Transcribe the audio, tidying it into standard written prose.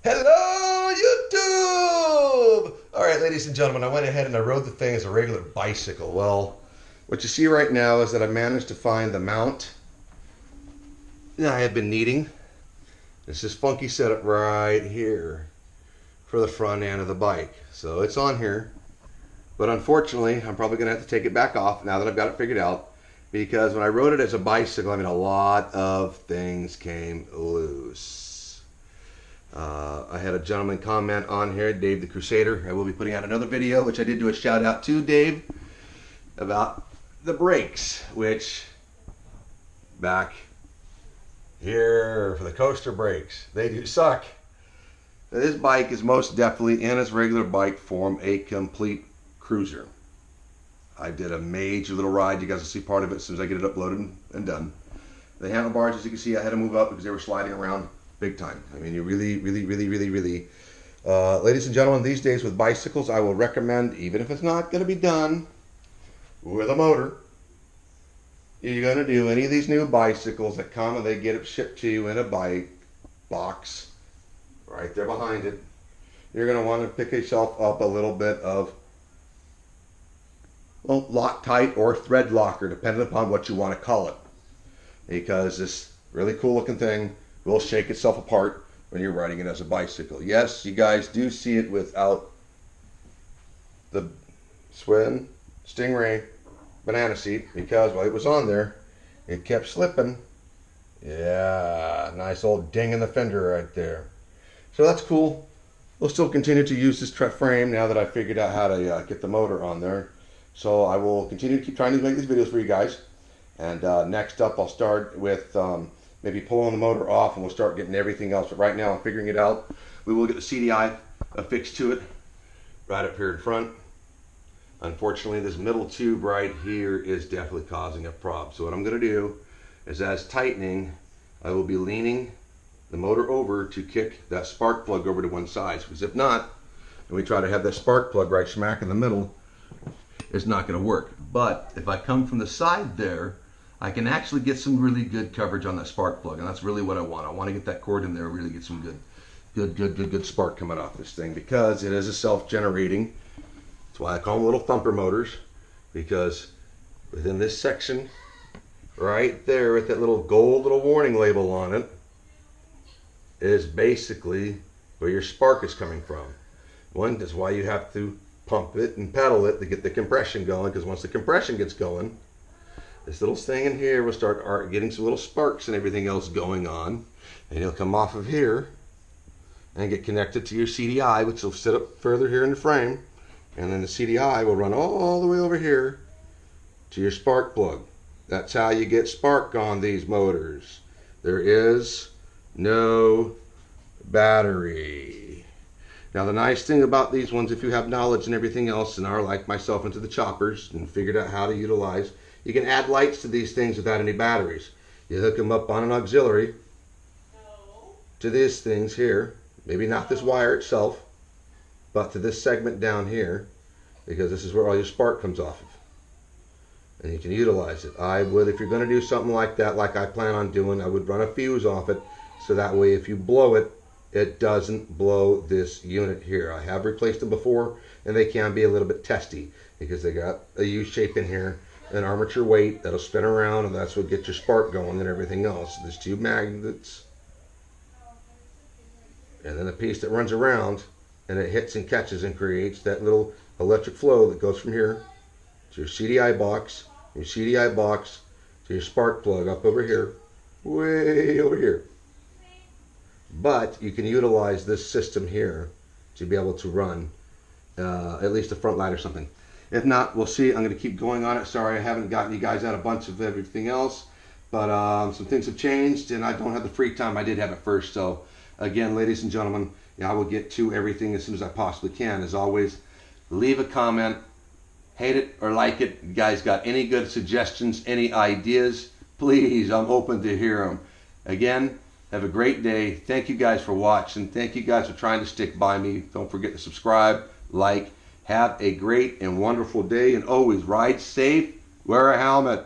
Hello, YouTube! Alright, ladies and gentlemen, I went ahead and I rode the thing as a regular bicycle. Well, what you see right now is that I managed to find the mount that I have been needing. It's this funky setup right here for the front end of the bike. So it's on here, but unfortunately, I'm probably going to have to take it back off now that I've got it figured out, because when I rode it as a bicycle, a lot of things came loose. I had a gentleman comment on here, Dave the Crusader. I will be putting out another video, which I did do a shout out to Dave, about the brakes, which back here for the coaster brakes, they do suck. Now, this bike is most definitely, in its regular bike form, a complete cruiser. I did a major little ride. You guys will see part of it as soon as I get it uploaded and done. The handlebars, as you can see, I had to move up because they were sliding around big time. I mean, you really, ladies and gentlemen, these days with bicycles, I will recommend, even if it's not going to be done with a motor, you're going to do any of these new bicycles that come and they get it shipped to you in a bike box right there behind it, you're going to want to pick yourself up a little bit of, well, Loctite or thread locker, depending upon what you want to call it, because this really cool looking thing will shake itself apart when you're riding it as a bicycle. Yes, you guys do see it without the Schwinn Stingray banana seat, because while it was on there, it kept slipping. Yeah, nice old ding in the fender right there. So that's cool. We'll still continue to use this frame now that I figured out how to get the motor on there. So I will continue to keep trying to make these videos for you guys. And next up, I'll start with maybe pulling the motor off, and we'll start getting everything else. But right now, I'm figuring it out. We will get the CDI affixed to it right up here in front. Unfortunately, this middle tube right here is definitely causing a problem. So what I'm going to do is, as tightening, I will be leaning the motor over to kick that spark plug over to one side. Because if not, and we try to have that spark plug right smack in the middle, it's not going to work. But if I come from the side there, I can actually get some really good coverage on that spark plug, and that's really what I want. I want to get that cord in there, really get some good spark coming off this thing, because it is a self-generating. That's why I call them little thumper motors, because within this section right there with that little gold little warning label on it is basically where your spark is coming from. One, that's why you have to pump it and pedal it to get the compression going, because once the compression gets going, this little thing in here will start getting some little sparks and everything else going on, and it'll come off of here and get connected to your CDI, which will sit up further here in the frame, and then the CDI will run all the way over here to your spark plug. That's how you get spark on these motors. There is no battery. Now, the nice thing about these ones, if you have knowledge and everything else and are like myself into the choppers and figured out how to utilize, you can add lights to these things without any batteries. You hook them up on an auxiliary to these things here. Maybe not this wire itself, but to this segment down here, because this is where all your spark comes off of. And you can utilize it. I would, if you're going to do something like that, like I plan on doing, I would run a fuse off it, so that way if you blow it, it doesn't blow this unit here. I have replaced them before, and they can be a little bit testy, because they got a U-shape in here, an armature weight that'll spin around, and that's what gets your spark going and everything else. There's two magnets, and then a piece that runs around, and it hits and catches and creates that little electric flow that goes from here to your CDI box, to your spark plug up over here, way over here. But you can utilize this system here to be able to run at least a front light or something. If not, we'll see. I'm going to keep going on it. Sorry, I haven't gotten you guys out a bunch of everything else, but some things have changed, and I don't have the free time I did have at first. So again, ladies and gentlemen, I will get to everything as soon as I possibly can. As always, leave a comment, hate it or like it. You guys got any good suggestions, any ideas, please, I'm open to hear them. Again, have a great day. Thank you guys for watching. Thank you guys for trying to stick by me. Don't forget to subscribe, like. Have a great and wonderful day, and always ride safe, wear a helmet.